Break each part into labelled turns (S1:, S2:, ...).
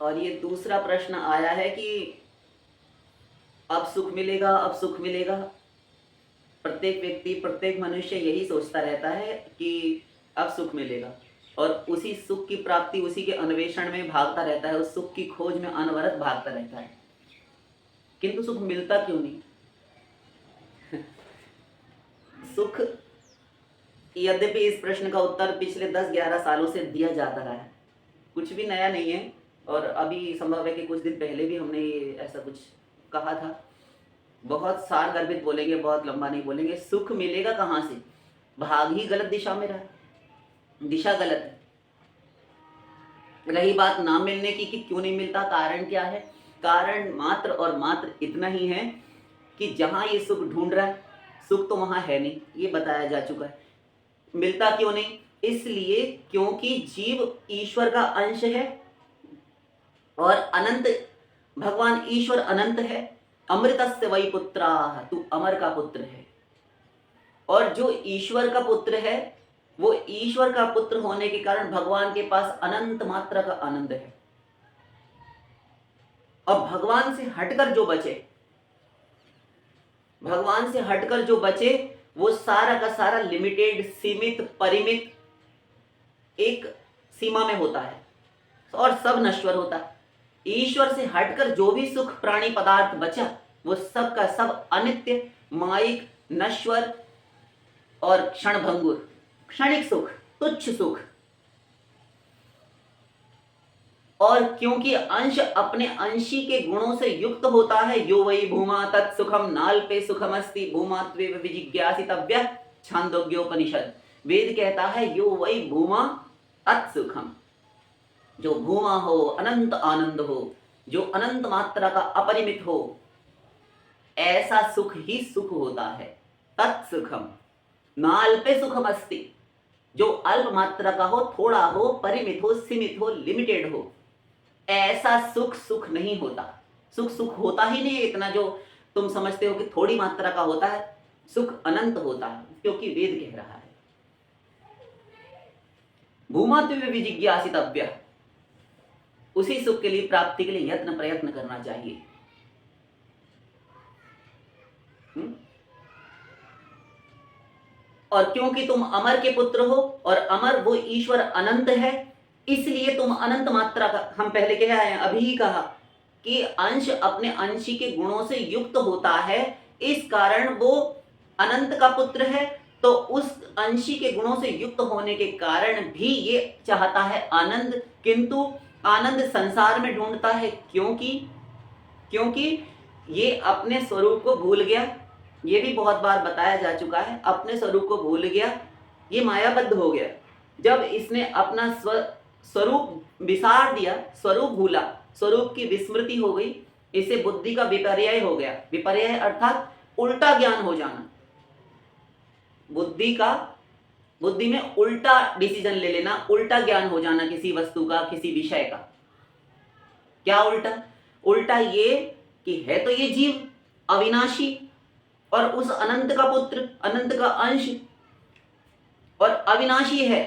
S1: और ये दूसरा प्रश्न आया है कि अब सुख मिलेगा, अब सुख मिलेगा। प्रत्येक व्यक्ति, प्रत्येक मनुष्य यही सोचता रहता है कि अब सुख मिलेगा और उसी सुख की प्राप्ति, उसी के अन्वेषण में भागता रहता है, उस सुख की खोज में अनवरत भागता रहता है, किंतु सुख मिलता क्यों नहीं? सुख, यद्यपि इस प्रश्न का उत्तर पिछले 10-11 सालों से दिया जाता रहा है, कुछ भी नया नहीं है। और अभी संभव है कि कुछ दिन पहले भी हमने ऐसा कुछ कहा था। बहुत सार गर्भित बोलेंगे, बहुत लंबा नहीं बोलेंगे। सुख मिलेगा कहाँ से? भाग ही गलत दिशा में रहा है, दिशा गलत है। रही बात ना मिलने की कि क्यों नहीं मिलता, कारण क्या है? कारण मात्र और मात्र इतना ही है कि जहां ये सुख ढूंढ रहा है, सुख तो वहां है नहीं, ये बताया जा चुका है। मिलता क्यों नहीं? इसलिए क्योंकि जीव ईश्वर का अंश है और अनंत, भगवान ईश्वर अनंत है। अमृतस्य वै पुत्राः, तू अमर का पुत्र है। और जो ईश्वर का पुत्र है, वो ईश्वर का पुत्र होने के कारण भगवान के पास अनंत मात्रा का आनंद है। अब भगवान से हटकर जो बचे, भगवान से हटकर जो बचे, वो सारा का सारा लिमिटेड, सीमित, परिमित एक सीमा में होता है और सब नश्वर होता है। ईश्वर से हटकर जो भी सुख प्राणी पदार्थ बचा, वो सब का सब अनित्य, मायिक, नश्वर और क्षणभंगुर, क्षणिक सुख, तुच्छ सुख। और क्योंकि अंश अपने अंशी के गुणों से युक्त होता है, यो वै भूमा तत्सुखम नाल्पे सुखमस्ति भूमात्वेव विजिज्ञासितव्यः, छांदोग्योपनिषद। वेद कहता है यो वै भूमा तत्सुखम, जो भूमा हो, अनंत आनंद हो, जो अनंत मात्रा का अपरिमित हो, ऐसा सुख ही सुख होता है। तत्सुखम नाल्पे सुखमस्ति, जो अल्प मात्रा का हो, थोड़ा हो, परिमित हो, सीमित हो, लिमिटेड हो, ऐसा सुख सुख नहीं होता। सुख सुख होता ही नहीं इतना जो तुम समझते हो कि थोड़ी मात्रा का होता है। सुख अनंत होता है, क्योंकि वेद कह रहा है भूमात्वेव विजिज्ञासितव्यः। उसी सुख के लिए, प्राप्ति के लिए यत्न प्रयत्न करना चाहिए। और क्योंकि तुम अमर के पुत्र हो और अमर वो ईश्वर अनंत है, इसलिए तुम अनंत मात्रा का, हम पहले कह आए हैं, अभी ही कहा कि अंश अपने अंशी के गुणों से युक्त होता है, इस कारण वो अनंत का पुत्र है। तो उस अंशी के गुणों से युक्त होने के कारण भी ये चाहता है आनंद, किंतु आनंद संसार में ढूंढता है। क्योंकि ये अपने स्वरूप को भूल गया। ये भी बहुत बार बताया जा चुका है, अपने स्वरूप को भूल गया, ये मायाबद्ध हो गया। जब इसने अपना स्वरूप विसार दिया, स्वरूप भूला, स्वरूप की विस्मृति हो गई, इसे बुद्धि का विपर्यय हो गया। विपर्यय अर्थात उल्टा ज्ञान हो जाना, बुद्धि में उल्टा डिसीजन ले लेना, उल्टा ज्ञान हो जाना किसी वस्तु का, किसी विषय का। क्या उल्टा? उल्टा ये कि है तो ये जीव अविनाशी और उस अनंत का पुत्र, अनंत का अंश और अविनाशी है,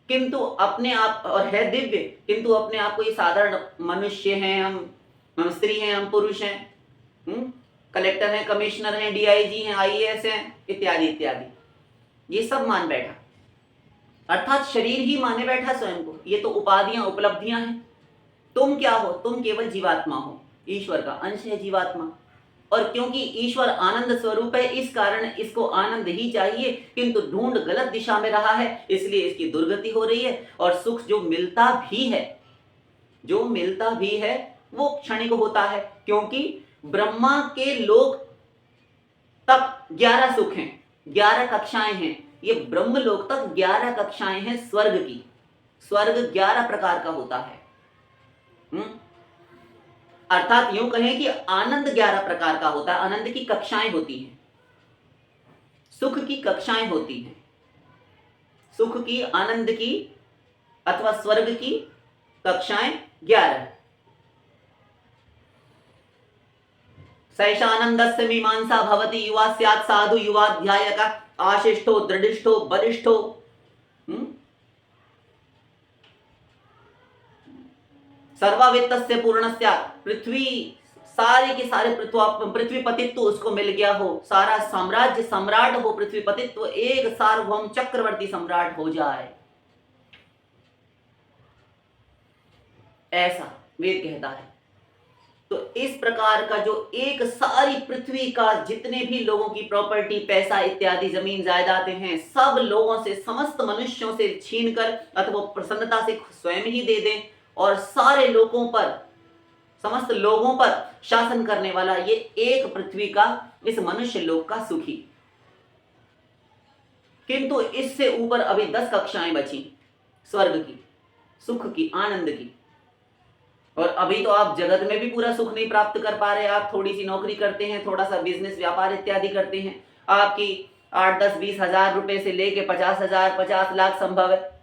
S1: किंतु अपने आप, और है दिव्य, किंतु अपने आप को ये साधारण मनुष्य हैं, हम स्त्री हैं, हम पुरुष हैं, कलेक्टर हैं, कमिश्नर हैं, डीआईजी हैं, आईएएस हैं, इत्यादि इत्यादि, ये सब मान बैठा। अर्थात शरीर ही माने बैठा स्वयं को। ये तो उपाधियां, उपलब्धियां हैं। तुम क्या हो? तुम केवल जीवात्मा हो, ईश्वर का अंश है जीवात्मा। और क्योंकि ईश्वर आनंद स्वरूप है, इस कारण इसको आनंद ही चाहिए, किंतु ढूंढ गलत दिशा में रहा है, इसलिए इसकी दुर्गति हो रही है। और सुख जो मिलता भी है वो क्षणिक होता है, क्योंकि ब्रह्मा के लोक तक 11 सुख हैं, 11 कक्षाएं हैं। ये ब्रह्म लोक तक 11 कक्षाएं हैं स्वर्ग की। स्वर्ग 11 प्रकार का होता है। अर्थात यूं कहें कि आनंद 11 प्रकार का होता है। आनंद की कक्षाएं होती हैं, सुख की कक्षाएं होती हैं। सुख की, आनंद की अथवा स्वर्ग की कक्षाएं 11। सैषानंदस्य मीमांसा भवति युवा स्यात् साधु युवाध्यायक आशिष्ठो दृढ़िष्ठो बलिष्ठो। सर्वावित्तस्य पूर्णस्य, पृथ्वी सारे के सारे पृथ्वी पतित्व उसको मिल गया हो, सारा साम्राज्य सम्राट हो, पृथ्वी पतित्व एक सार्वभौम चक्रवर्ती सम्राट हो जाए, ऐसा वेद कहता है। तो इस प्रकार का जो एक सारी पृथ्वी का जितने भी लोगों की प्रॉपर्टी, पैसा इत्यादि, जमीन जायदादें हैं, सब लोगों से, समस्त मनुष्यों से छीनकर अथवा प्रसन्नता से स्वयं ही दे दें और सारे लोगों पर, समस्त लोगों पर शासन करने वाला ये एक पृथ्वी का, इस मनुष्य लोक का सुखी। किंतु इससे ऊपर अभी 10 कक्षाएं बची स्वर्ग की, सुख की, आनंद की। और अभी तो आप जगत में भी पूरा सुख नहीं प्राप्त कर पा रहे। आप थोड़ी सी नौकरी करते हैं, थोड़ा सा बिजनेस व्यापार इत्यादि करते हैं, आपकी 8, 10, 20 हजार रुपए से लेके 50,000, 50 लाख संभव है।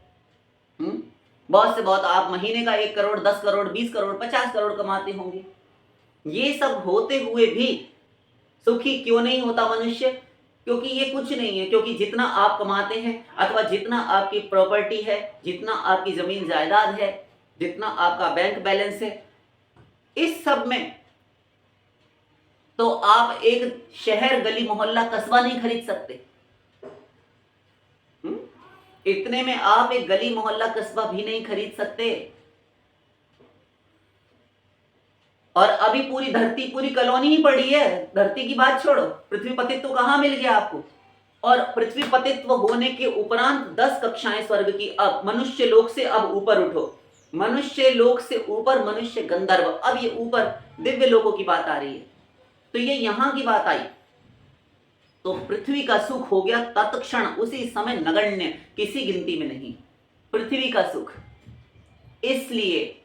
S1: बहुत से बहुत आप महीने का 1 करोड़, 10 करोड़, 20 करोड़, 50 करोड़ कमाते होंगे। ये सब होते हुए भी सुखी क्यों नहीं होता मनुष्य? क्योंकि ये कुछ नहीं है। क्योंकि जितना आप कमाते हैं अथवा जितना आपकी प्रॉपर्टी है, जितना आपकी जमीन जायदाद है, जितना आपका बैंक बैलेंस है, इस सब में तो आप एक शहर, गली, मोहल्ला, कस्बा नहीं खरीद सकते। इतने में आप एक गली, मोहल्ला, कस्बा भी नहीं खरीद सकते। और अभी पूरी धरती, पूरी कॉलोनी ही पड़ी है। धरती की बात छोड़ो, पृथ्वी पतित्व कहां मिल गया आपको? और पृथ्वी पतित्व होने के उपरांत 10 कक्षाएं स्वर्ग की। अब मनुष्य लोक से अब ऊपर उठो, मनुष्य लोक से ऊपर मनुष्य गंधर्व, अब ये ऊपर दिव्य लोकों की बात आ रही है। तो ये यहां की बात आई। तो पृथ्वी का सुख हो गया तत्क्षण, उसी समय नगण्य, किसी गिनती में नहीं, पृथ्वी का सुख। इसलिए,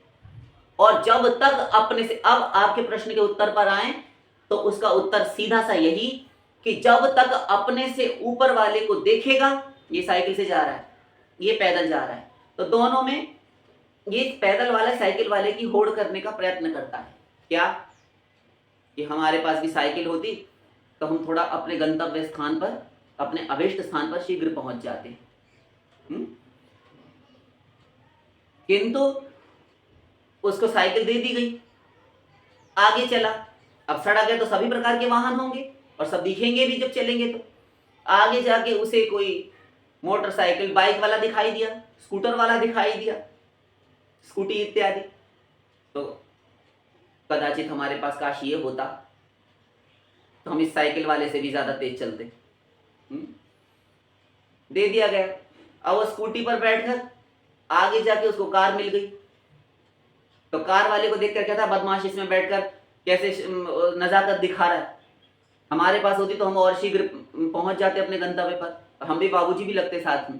S1: और जब तक अपने से, अब आपके प्रश्न के उत्तर पर आए तो उसका उत्तर सीधा सा यही कि जब तक अपने से ऊपर वाले को देखेगा, ये साइकिल से जा रहा है, ये पैदल जा रहा है, तो दोनों में ये पैदल वाला साइकिल वाले की होड़ करने का प्रयत्न करता है। क्या कि हमारे पास भी साइकिल होती तो हम थोड़ा अपने गंतव्य स्थान पर, अपने अभिष्ट स्थान पर शीघ्र पहुंच जाते। किंतु उसको साइकिल दे दी गई, आगे चला। अब सड़क है तो सभी प्रकार के वाहन होंगे और सब दिखेंगे भी जब चलेंगे। तो आगे जाके उसे कोई मोटरसाइकिल, बाइक वाला दिखाई दिया, स्कूटर वाला दिखाई दिया, स्कूटी इत्यादि। तो कदाचित हमारे पास काश ये होता तो हम इस साइकिल वाले से भी ज्यादा तेज चलते। दे दिया गया। अब वो स्कूटी पर बैठकर आगे जाके उसको कार मिल गई, तो कार वाले को देखकर कहता, बदमाश इसमें बैठकर कैसे नजाकत दिखा रहा है। हमारे पास होती तो हम और शीघ्र पहुंच जाते अपने गंतव्य पर, हम भी बाबूजी भी लगते साथ में।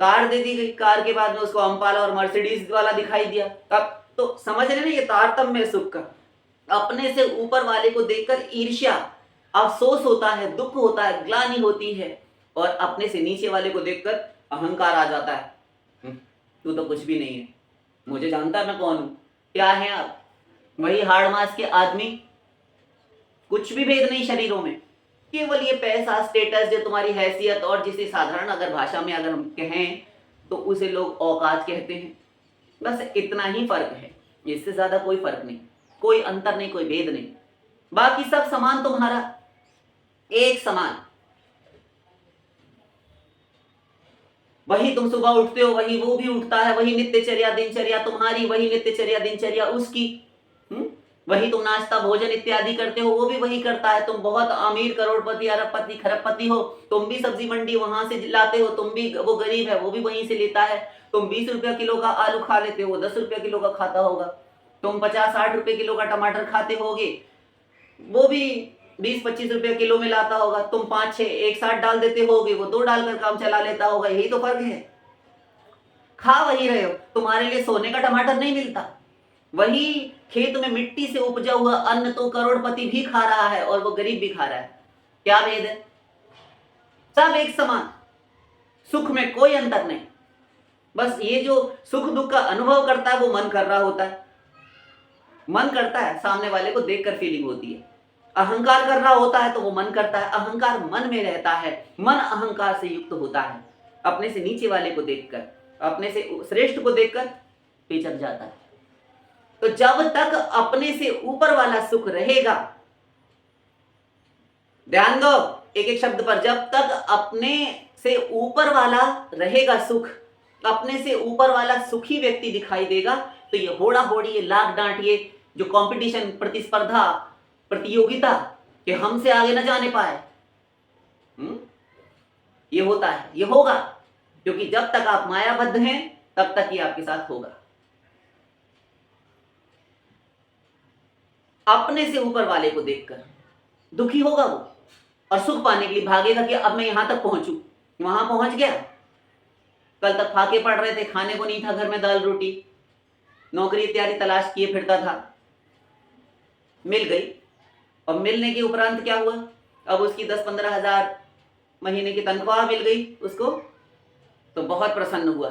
S1: कार दे दी गई, कार के बाद में उसको अम्पाला और मर्सिडीज वाला दिखाई दिया। अब तो समझ रहे ना ये तारतम्य सुख का। अपने से ऊपर वाले को देखकर ईर्ष्या, अफसोस होता है, दुख होता है, ग्लानि होती है, और अपने से नीचे वाले को देखकर अहंकार आ जाता है। तू तो कुछ भी नहीं है, मुझे जानता है मैं कौन हूं। क्या है आप? वही हाड़ मास के आदमी, कुछ भी भेद नहीं शरीरों में, केवल ये पैसा, स्टेटस, जो तुम्हारी हैसियत, और जिसे साधारण अगर भाषा में अगर हम कहें तो उसे लोग औकात कहते हैं। बस इतना ही फर्क है, इससे ज्यादा कोई फर्क नहीं, कोई अंतर नहीं, कोई भेद नहीं। बाकी सब समान, तुम्हारा एक समान। वही तुम सुबह उठते हो, वही वो भी उठता है, वही नित्यचर्या दिनचर्या तुम्हारी, वही नित्यचर्या दिनचर्या उसकी। वही तुम नाश्ता भोजन इत्यादि करते हो, वो भी वही करता है। तुम बहुत अमीर, करोड़पति, अरबपति, खरबपति हो, तुम भी सब्जी मंडी वहां से लाते हो, तुम भी, वो गरीब है वो भी वहीं से लेता है। तुम 20 रुपया किलो का आलू खा लेते हो, 10 रुपया किलो का खाता होगा। तुम 50-60 रुपए किलो का टमाटर खाते होगे, वो भी 20-25 रुपया किलो में लाता होगा। तुम 5-6 एक साथ डाल देते होगे, वो 2 डालकर काम चला लेता होगा। यही तो फर्क है। खा वही रहे हो, तुम्हारे लिए सोने का टमाटर नहीं मिलता। वही खेत में मिट्टी से उपजा हुआ अन्न तो करोड़पति भी खा रहा है और वो गरीब भी खा रहा है। क्या भेद है? सब एक समान, सुख में कोई अंतर नहीं। बस ये जो सुख दुख का अनुभव करता है वो मन कर रहा होता है, मन करता है, सामने वाले को देखकर फीलिंग होती है। अहंकार कर रहा होता है तो वो मन करता है, अहंकार मन में रहता है, मन अहंकार से युक्त होता है। अपने से नीचे वाले को देखकर, अपने से श्रेष्ठ को देखकर पेचक जाता है। तो जब तक अपने से ऊपर वाला सुख रहेगा, ध्यान दो एक एक शब्द पर, जब तक अपने से ऊपर वाला रहेगा सुख, अपने से ऊपर वाला सुखी व्यक्ति दिखाई देगा, तो ये होड़ा होड़ी, ये लाख डांट, ये जो कंपटीशन, प्रतिस्पर्धा, प्रतियोगिता कि हमसे आगे न जाने पाए, ये होता है, ये होगा, क्योंकि जब तक आप मायाबद्ध हैं तब तक ये आपके साथ होगा। अपने से ऊपर वाले को देखकर दुखी होगा वो, और सुख पाने के लिए भागेगा कि अब मैं यहां तक पहुंचू, वहां पहुंच गया। कल तक फाके पड़ रहे थे, खाने को नहीं था घर में, दाल रोटी, नौकरी इत्यादि तलाश किए फिरता था, मिल गई, और मिलने के उपरांत क्या हुआ, अब उसकी 10-15 हजार महीने की तनख्वाह मिल गई उसको, तो बहुत प्रसन्न हुआ,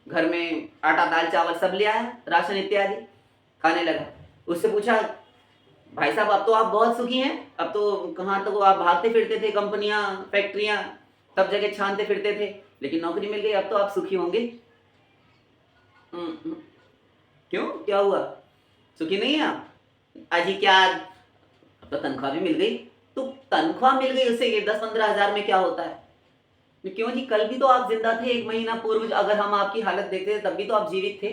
S1: घर में आटा दाल चावल सब ले आया, राशन इत्यादि खाने लगा। उससे पूछा, भाई साहब अब तो आप बहुत सुखी हैं, अब तो कहाँ तक आप भागते फिरते थे, कंपनियां फैक्ट्रियां सब जगह छानते फिरते थे, लेकिन नौकरी मिल गई, अब तो आप सुखी होंगे। क्यों, क्या हुआ, सुखी नहीं है आप? अजी क्या, अब तो तनख्वाह भी मिल गई। तो तनख्वाह मिल गई, उससे 10-15 हजार में क्या होता है? क्यों जी, कल भी तो आप जिंदा थे, 1 महीना पूर्व अगर हम आपकी हालत देखते थे तब भी तो आप जीवित थे,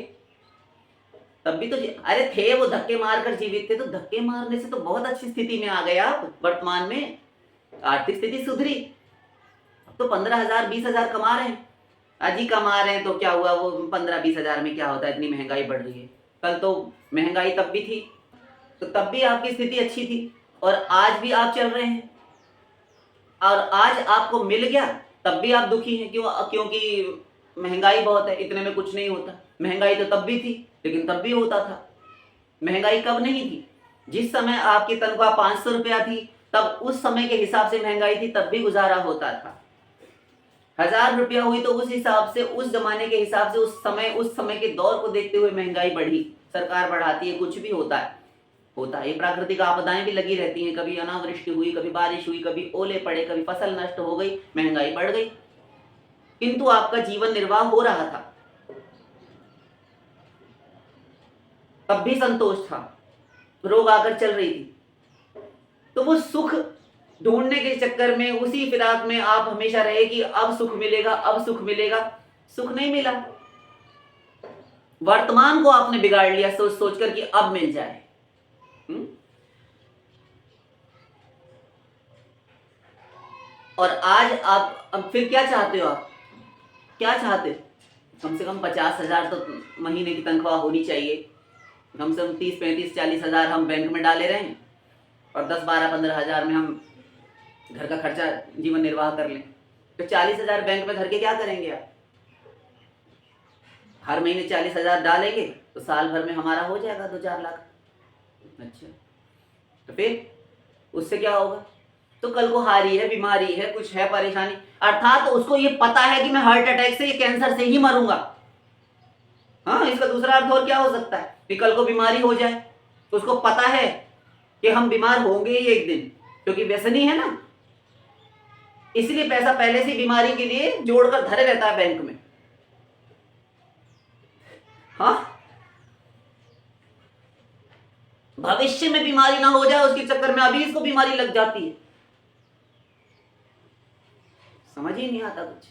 S1: तब भी तो अरे थे, वो धक्के मारकर जीवित थे, तो धक्के मारने से तो बहुत अच्छी स्थिति में आ गए आप। वर्तमान में आर्थिक स्थिति सुधरी, अब तो 15,000 20,000 कमा रहे हैं। अजी कमा रहे हैं तो क्या हुआ, वो 15-20 हजार में क्या होता है, इतनी महंगाई बढ़ रही है। कल तो महंगाई तब भी थी, तो तब भी आपकी स्थिति अच्छी थी, और आज भी आप चल रहे हैं, और आज आपको मिल गया तब भी आप दुखी हैं। क्यों? क्योंकि महंगाई बहुत है, इतने में कुछ नहीं होता। महंगाई तो तब भी थी, लेकिन तब भी होता था। महंगाई कब नहीं थी? जिस समय आपकी तनख्वाह 500 रुपया थी, तब उस समय के हिसाब से महंगाई थी, तब भी गुजारा होता था। 1000 रुपया हुई तो उस हिसाब से, उस जमाने के हिसाब से, उस समय के दौर को देखते हुए महंगाई बढ़ी। सरकार बढ़ाती है, कुछ भी होता है, ये प्राकृतिक आपदाएं भी लगी रहती हैं, कभी अनावृष्टि हुई, कभी बारिश हुई, कभी ओले पड़े, कभी फसल नष्ट हो गई, महंगाई बढ़ गई, किंतु आपका जीवन निर्वाह हो रहा था, तब भी संतोष था। रोग आकर चल रही थी, तो वो सुख ढूंढने के चक्कर में, उसी फिराक में आप हमेशा रहे कि अब सुख मिलेगा, अब सुख मिलेगा। सुख नहीं मिला, वर्तमान को आपने बिगाड़ लिया सोच सोचकर कि अब मिल जाए। और आज आप अब फिर क्या चाहते हो? आप क्या चाहते हो? कम से कम 50,000 तो महीने की तनख्वाह होनी चाहिए, कम से कम 30-35-40 हजार हम बैंक में डाले रहे, और 10-12-15 हजार में हम घर का खर्चा, जीवन निर्वाह कर लें। तो 40 हजार बैंक में घर के क्या करेंगे आप? हर महीने 40 हजार डालेंगे तो साल भर में हमारा हो जाएगा 2-4 लाख। अच्छा, तो फिर उससे क्या होगा? तो कल को हारी है, बीमारी है, कुछ है परेशानी, अर्थात तो उसको ये पता है कि मैं हार्ट अटैक से, ये कैंसर से ही मरूंगा। हाँ, इसका दूसरा अर्थ और क्या हो सकता है कि कल को बीमारी हो जाए, तो उसको पता है कि हम बीमार होंगे ही एक दिन, क्योंकि व्यसनी है ना, इसलिए पैसा पहले से बीमारी के लिए जोड़कर धरे रहता है बैंक में। हाँ, भविष्य में बीमारी ना हो जाए उसके चक्कर में अभी इसको बीमारी लग जाती है, समझ ही नहीं आता कुछ।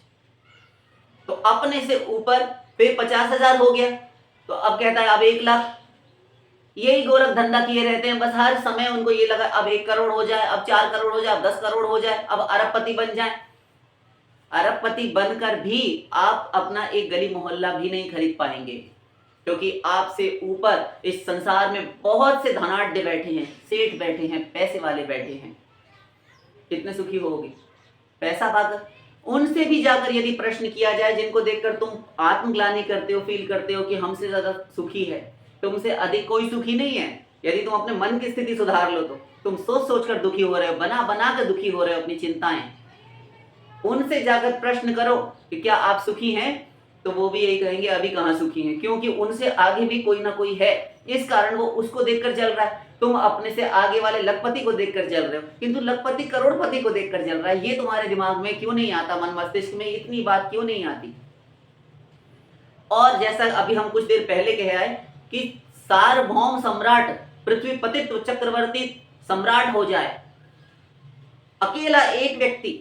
S1: तो अपने से ऊपर फिर 50,000 हो गया, तो अब कहता है अब 1 लाख। यही गोरख धंधा किए रहते हैं, बस हर समय उनको ये लगा अब 1 करोड़ हो जाए, अब 4 करोड़ हो जाए, अब 10 करोड़ हो जाए, अब अरबपति बन जाए। अरबपति बनकर भी आप अपना एक गली मोहल्ला भी नहीं खरीद पाएंगे, क्योंकि आपसे ऊपर इस संसार में बहुत से धनाढ्य बैठे हैं, सेठ बैठे हैं, पैसे वाले बैठे हैं। कितने सुखी होगे पैसा पाकर? उनसे भी जाकर यदि प्रश्न किया जाए, जिनको देखकर तुम आत्मग्लानि करते हो, फील करते हो कि हमसे ज्यादा सुखी है, तुमसे अधिक कोई सुखी नहीं है। यदि तुम अपने मन की स्थिति सुधार लो, तो तुम सोच सोचकर दुखी हो रहे हो, बना बना कर दुखी हो रहे हो अपनी चिंताएं। उनसे जाकर प्रश्न करो कि क्या आप सुखी हैं, तो वो भी यही कहेंगे अभी कहाँ सुखी हैं, क्योंकि उनसे आगे भी कोई ना कोई है, इस कारण वो उसको देखकर जल रहा है। तुम अपने से आगे वाले लखपति को देखकर जल रहे हो, किंतु लखपति करोड़पति को देखकर जल रहा है। ये तुम्हारे दिमाग में क्यों नहीं आता, मन मस्तिष्क में इतनी बात क्यों नहीं आती? और जैसा अभी हम कुछ देर पहले कहे आए कि सार्वभौम सम्राट पृथ्वी पतित्व चक्रवर्ती सम्राट हो जाए, अकेला एक व्यक्ति,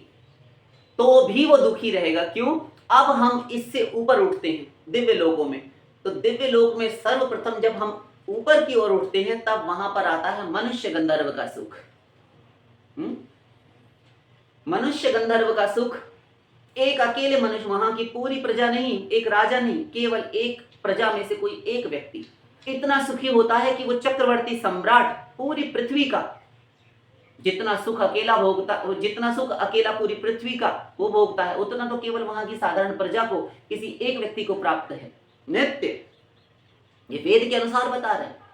S1: तो भी वो दुखी रहेगा। क्यों? अब हम इससे ऊपर उठते हैं दिव्य लोकों में। तो दिव्य लोक में सर्वप्रथम जब हम ऊपर की ओर उठते हैं तब वहां पर आता है मनुष्य गंधर्व का सुख। मनुष्य गंधर्व का सुख, एक अकेले मनुष्य, वहां की पूरी प्रजा नहीं, एक राजा नहीं, केवल एक प्रजा में से कोई एक व्यक्ति इतना सुखी होता है कि वो चक्रवर्ती सम्राट पूरी पृथ्वी का जितना सुख अकेला भोगता, जितना सुख अकेला पूरी पृथ्वी का वो भोगता है, उतना तो केवल वहां की साधारण प्रजा को, किसी एक व्यक्ति को प्राप्त है नित्य। ये वेद के अनुसार बता रहे हैं।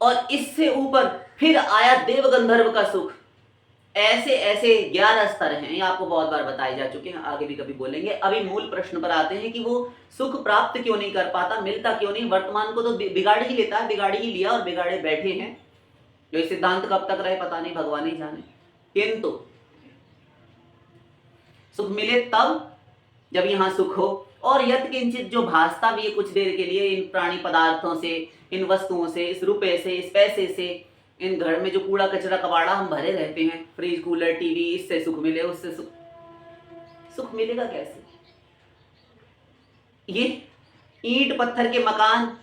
S1: और इससे ऊपर फिर आया देव गंधर्व का सुख। ऐसे ऐसे 11 स्तर हैं, ये आपको बहुत बार बताए जा चुके हैं, आगे भी कभी बोलेंगे। अभी मूल प्रश्न पर आते हैं कि वो सुख प्राप्त क्यों नहीं कर पाता, मिलता क्यों नहीं। वर्तमान को तो बिगाड़ ही लेता है, बिगाड़ ही लिया और बिगाड़े बैठे हैं। जो सिद्धांत कब तक रहे पता नहीं, भगवान ही जाने। किंतु सुख मिले तब जब यहां सुख हो, और यत किंचित जो भासता भी है कुछ देर के लिए इन प्राणी पदार्थों से, इन वस्तुओं से, इस रुपए से, इस पैसे से, इन घर में जो कूड़ा कचरा कबाड़ा हम भरे रहते हैं, फ्रिज कूलर टीवी, इससे सुख मिले, उससे सुख मिलेगा कैसे? ये ईंट पत्थर के मकान,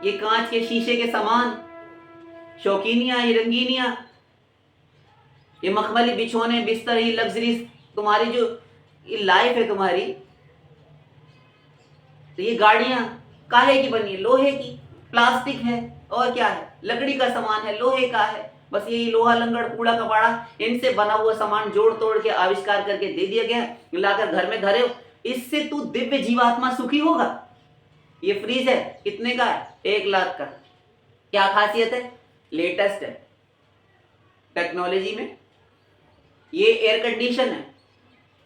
S1: ये कांच के शीशे के सामान, शौकीनियां, ये रंगीनियां, ये मखमली बिछोने, बिस्तर, ये लग्जरी, तुम्हारी जो ये लाइफ है तुम्हारी, तो ये गाड़ियां काहे की बनी है? लोहे की, प्लास्टिक है, और क्या है? लकड़ी का सामान है, लोहे का है, बस यही लोहा लंगड़ कूड़ा कबाड़ा, इनसे बना हुआ सामान जोड़ तोड़ के आविष्कार करके दे दिया गया, लाकर घर में धरे हो। इससे तू दिव्य जीवात्मा सुखी होगा? ये फ्रीज है, कितने का है? 1 लाख का। क्या खासियत है? लेटेस्ट है टेक्नोलॉजी में। ये एयर कंडीशन है,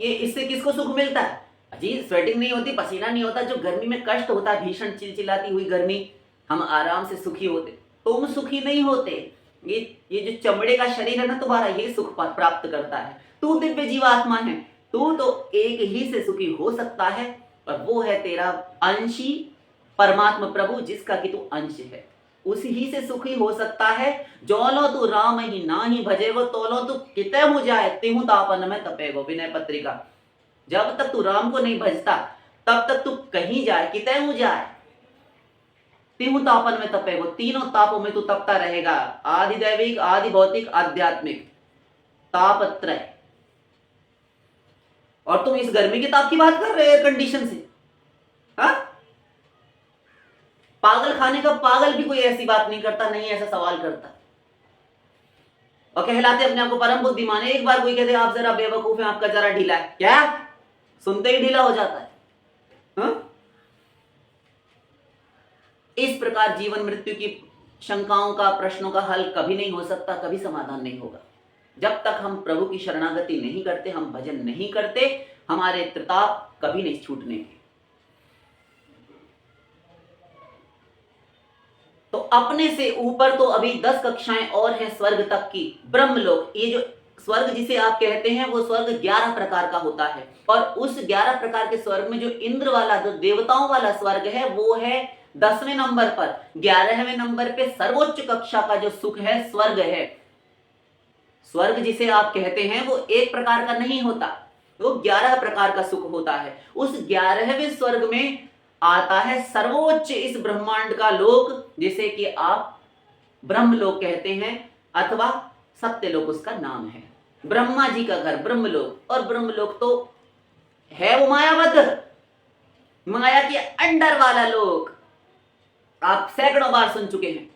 S1: ये इससे किसको सुख मिलता है? जी, स्वेटिंग नहीं होती, पसीना नहीं होता, जो गर्मी में कष्ट होता है, भीषण चिलचिलाती हुई गर्मी, हम आराम से सुखी होते। तुम सुखी नहीं होते। ये जो चमड़े का शरीर है ना तुम्हारा, ये सुख प्राप्त करता है। तू दिव्य जीवात्मा है, तू तो एक ही से सुखी हो सकता है, और वो है तेरा अंशी परमात्मा प्रभु, जिसका कि तू अंश है। उसी ही से सुखी हो सकता है। जौलो तू राम ही ना ही भजे वो, तोलो तू किते हो जाए तिहु तापन में तपेगो। विनय पत्रिका। जब तक तू राम को नहीं भजता तब तक तू कहीं जाए, किते हो जाए, तिहु तापन में तपेगो, तीनों तापों में तू तपता रहेगा। आदि दैविक, आदि भौतिक, आध्यात्मिक तापत्रय। और तुम इस गर्मी के ताप की बात कर रहे हो एयर कंडीशन से? हाँ, पागल खाने का पागल भी कोई ऐसी बात नहीं करता, नहीं ऐसा सवाल करता, और कहलाते अपने आप को परम बुद्धिमान है। एक बार कोई कहते आप जरा बेवकूफ हैं, आपका जरा ढीला है, क्या सुनते ही ढीला हो जाता है? हा? इस प्रकार जीवन मृत्यु की शंकाओं का, प्रश्नों का हल कभी नहीं हो सकता, कभी समाधान नहीं होगा जब तक हम प्रभु की शरणागति नहीं करते, हम भजन नहीं करते, हमारे त्रिताप कभी नहीं छूटने के। तो अपने से ऊपर तो अभी 10 कक्षाएं और हैं स्वर्ग तक की। ब्रह्मलोक, ये जो स्वर्ग जिसे आप कहते हैं, वो स्वर्ग 11 प्रकार का होता है, और उस 11 प्रकार के स्वर्ग में जो इंद्र वाला, जो देवताओं वाला स्वर्ग है, वो है 10वें नंबर पर। 11वें नंबर पे सर्वोच्च कक्षा का जो सुख है, स्वर्ग है। स्वर्ग जिसे आप कहते हैं वो एक प्रकार का नहीं होता, वो 11 प्रकार का सुख होता है। उस 11वें स्वर्ग में आता है सर्वोच्च इस ब्रह्मांड का लोक, जिसे कि आप ब्रह्मलोक कहते हैं, अथवा सत्यलोक उसका नाम है। ब्रह्मा जी का घर ब्रह्मलोक, और ब्रह्मलोक तो है वो मायावत, माया के अंडर वाला लोक। आप सैकड़ों बार सुन चुके हैं।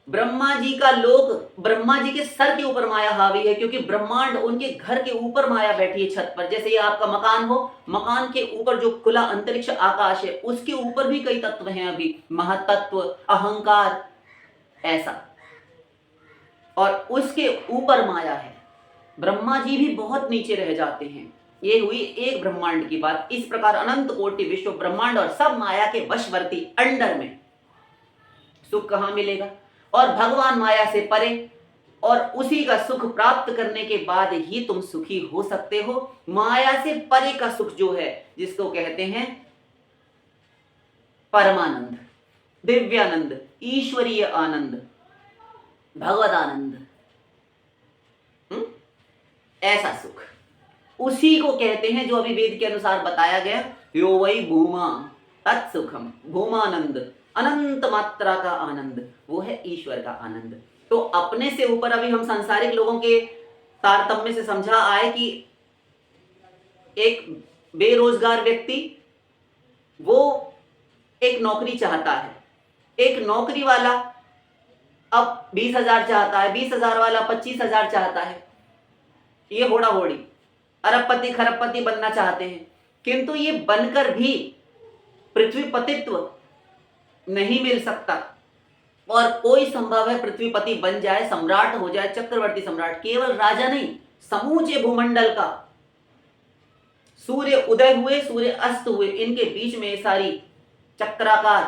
S1: ब्रह्मा जी का लोक, ब्रह्मा जी के सर के ऊपर माया हावी है, क्योंकि ब्रह्मांड उनके घर के ऊपर माया बैठी है छत पर। जैसे ये आपका मकान हो, मकान के ऊपर जो खुला अंतरिक्ष आकाश है, उसके ऊपर भी कई तत्व हैं अभी, महतत्व, अहंकार, ऐसा, और उसके ऊपर माया है। ब्रह्मा जी भी बहुत नीचे रह जाते हैं। ये हुई एक ब्रह्मांड की बात। इस प्रकार अनंत कोटि विश्व ब्रह्मांड और सब माया के वशवर्ती अंडर में सुख कहां मिलेगा? और भगवान माया से परे, और उसी का सुख प्राप्त करने के बाद ही तुम सुखी हो सकते हो। माया से परे का सुख जो है, जिसको कहते हैं परमानंद, दिव्यानंद, ईश्वरीय आनंद, भगवद आनंद, ऐसा सुख, उसी को कहते हैं जो अभी वेद के अनुसार बताया गया, यो वै भूमा तत्सुखम, भूमानंद, अनंत मात्रा का आनंद, वो है ईश्वर का आनंद। तो अपने से ऊपर अभी हम सांसारिक लोगों के तारतम्य से समझा आए कि एक बेरोजगार व्यक्ति वो एक नौकरी चाहता है, एक नौकरी वाला अब 20,000 चाहता है, 20,000 वाला 25,000 चाहता है, ये होड़ा होड़ी, अरबपति खरबपति बनना चाहते हैं, किंतु ये बनकर भी पृथ्वी पतित्व नहीं मिल सकता। और कोई संभव है पृथ्वीपति बन जाए, सम्राट हो जाए, चक्रवर्ती सम्राट, केवल राजा नहीं, समूचे भूमंडल का, सूर्य उदय हुए सूर्य अस्त हुए, इनके बीच में ये सारी चक्राकार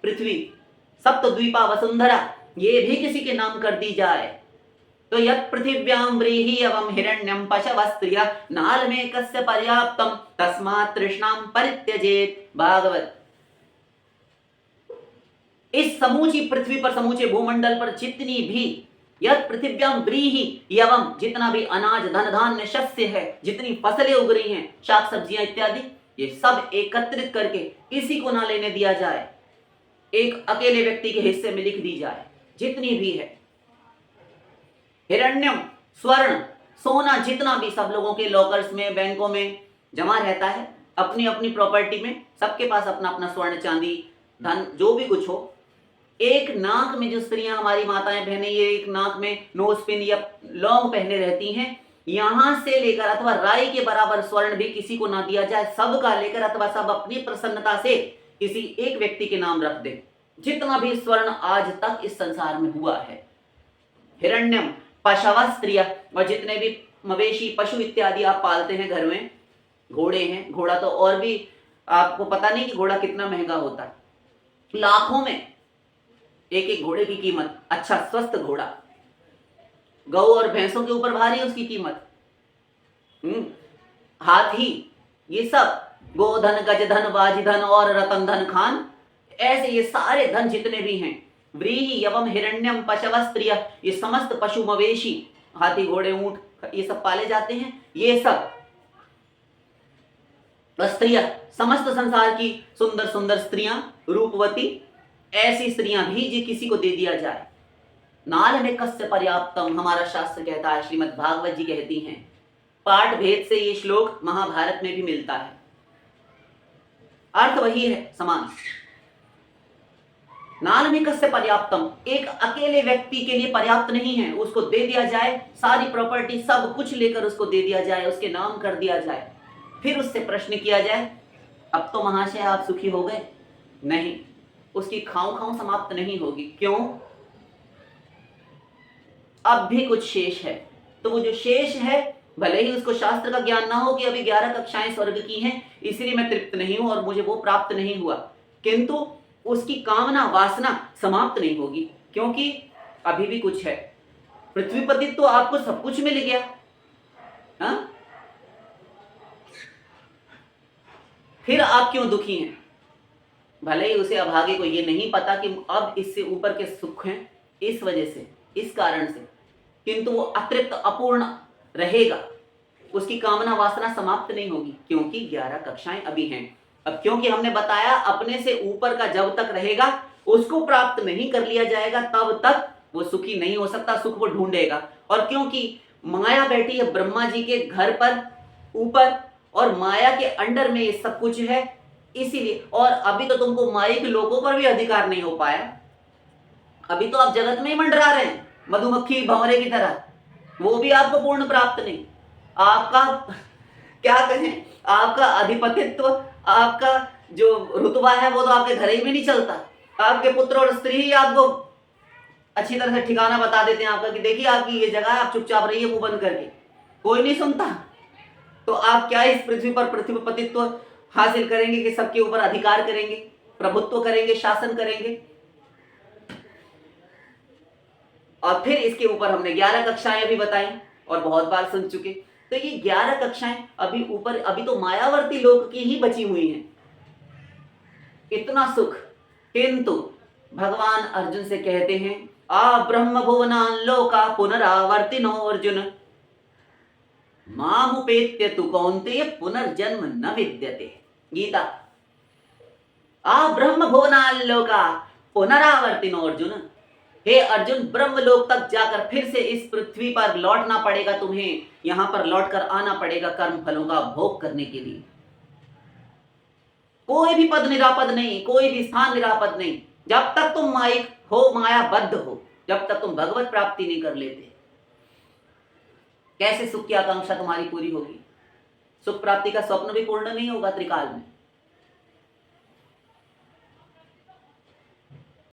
S1: पृथ्वी, सप्तद्वीपा वसुंधरा, ये भी किसी के नाम कर दी जाए, तो यत् पृथिव्यां व्रीहि एवं हिरण्यं पशवस्त्रिय नालमेकस्य पर्याप्तम तस्मात् तृष्णां परित्यजेत। भागवत। इस समूची पृथ्वी पर, समूचे भूमंडल पर जितनी भी यत् पृथिव्यां व्रीहि एवं, जितना भी अनाज धन धान्य शस्य है, जितनी फसलें उग रही हैं, शाक सब्जियां इत्यादि, ये सब एकत्रित करके किसी को ना लेने दिया जाए, एक अकेले व्यक्ति के हिस्से में लिख दी जाए, जितनी भी है। हिरण्यम, स्वर्ण, सोना, जितना भी सब लोगों के लॉकर्स में, बैंकों में जमा रहता है, अपनी अपनी प्रॉपर्टी में, सबके पास अपना अपना स्वर्ण चांदी धन जो भी कुछ हो। एक नाक में जो स्त्रियां, हमारी माताएं बहनें, ये एक नाक में नोज पिन या लौंग पहने रहती हैं, यहां से लेकर अथवा राई के बराबर स्वर्ण भी किसी को ना दिया जाए, सबका लेकर अथवा सब अपनी प्रसन्नता से किसी एक व्यक्ति के नाम रख दे। जितना भी स्वर्ण आज तक इस संसार में हुआ है, हिरण्यम पशव स्त्रिय, और जितने भी मवेशी पशु इत्यादि आप पालते हैं घर में, घोड़े हैं, घोड़ा तो और भी आपको पता नहीं कि घोड़ा कितना महंगा होता है, लाखों में एक एक घोड़े की कीमत, अच्छा स्वस्थ घोड़ा, गौ और भैंसों के ऊपर भारी है उसकी कीमत, हाथी, ये सब गोधन, गजधन, बाजीधन और रतन धन खान, ऐसे ये सारे धन जितने भी हैं, व्रीहि एवं हिरण्यम पशवस्त्रिय, ये समस्त पशु मवेशी, हाथी घोड़े ऊंट, ये सब पाले जाते हैं, ये सब स्त्रियां, समस्त संसार की सुंदर सुंदर स्त्रियां, रूपवती, ऐसी स्त्रियां भी जी किसी को दे दिया जाए। नाल में कस्य पर्याप्तम, हमारा शास्त्र कहता है, श्रीमद् भागवत जी कहती हैं, पाठ भेद से ये श्लोक महाभारत में भी मिलता है, अर्थ वही है, समान। नाल में कस्य पर्याप्तम, एक अकेले व्यक्ति के लिए पर्याप्त नहीं है, उसको दे दिया जाए, सारी प्रॉपर्टी सब कुछ लेकर उसको दे दिया जाए, उसके नाम कर दिया जाए, फिर उससे प्रश्न किया जाए, अब तो महाशय आप सुखी हो गए? नहीं, उसकी खाऊं खाऊं समाप्त नहीं होगी। क्यों? अब भी कुछ शेष है। तो वो जो शेष है, भले ही उसको शास्त्र का ज्ञान ना हो कि अभी 11 कक्षाएं स्वर्ग की हैं, इसलिए मैं तृप्त नहीं हूं और मुझे वो प्राप्त नहीं हुआ, किंतु उसकी कामना वासना समाप्त नहीं होगी, क्योंकि अभी भी कुछ है। पृथ्वीपति तो आपको सब कुछ मिल गया, हाँ? फिर आप क्यों दुखी हैं? भले ही उसे अभागे को ये नहीं पता कि अब इससे ऊपर के सुख हैं, इस वजह से, इस कारण से, किंतु वो अतृप्त अपूर्ण रहेगा, उसकी कामना वासना समाप्त नहीं होगी, क्योंकि 11 कक्षाएं अभी हैं। अब क्योंकि हमने बताया अपने से ऊपर का जब तक रहेगा उसको प्राप्त नहीं कर लिया जाएगा, तब तक वो सुखी नहीं हो सकता, सुख वो ढूंढेगा। और क्योंकि माया बैठी है ब्रह्मा जी के घर पर ऊपर, और माया के अंडर में ये सब कुछ है, इसीलिए। और अभी तो तुमको माया के लोगों पर भी अधिकार नहीं हो पाया, अभी तो आप जगत में ही मंडरा रहे हैं मधुमक्खी भंवरे की तरह, वो भी आपको पूर्ण प्राप्त नहीं। आपका क्या कहें, आपका अधिपतित्व, आपका जो रुतबा है वो तो आपके घर ही में नहीं चलता। आपके पुत्र और स्त्री ही आपको अच्छी तरह से ठिकाना बता देते हैं आपका कि देखिए आपकी ये जगह है, आप चुपचाप रहिए मुंह बंद करके, कोई नहीं सुनता। तो आप क्या इस पृथ्वी पर पृथ्वीपतित्व हासिल करेंगे कि सबके ऊपर अधिकार करेंगे, प्रभुत्व करेंगे, शासन करेंगे? और फिर इसके ऊपर हमने 11 कक्षाएं भी बताई और बहुत बार सुन चुके। तो ये 11 कक्षाएं अभी ऊपर, अभी तो मायावर्ती लोक की ही बची हुई हैं, इतना सुख। किंतु भगवान अर्जुन से कहते हैं, आ ब्रह्म भुवनान लोका पुनरावर्तिनो अर्जुन मामुपेत्य तु कौन्तेय पुनर्जन्म न विद्यते। गीता। आ ब्रह्म भुवनान लोका पुनरावर्तिनो अर्जुन, हे अर्जुन, ब्रह्मलोक तक जाकर फिर से इस पृथ्वी पर लौटना पड़ेगा तुम्हें, यहां पर लौटकर आना पड़ेगा कर्म फलों का भोग करने के लिए। कोई भी पद निरापद नहीं, कोई भी स्थान निरापद नहीं, जब तक तुम माइक हो, मायाबद्ध हो, जब तक तुम भगवत प्राप्ति नहीं कर लेते। कैसे सुख की आकांक्षा तुम्हारी पूरी होगी? सुख प्राप्ति का स्वप्न भी पूर्ण नहीं होगा त्रिकाल में।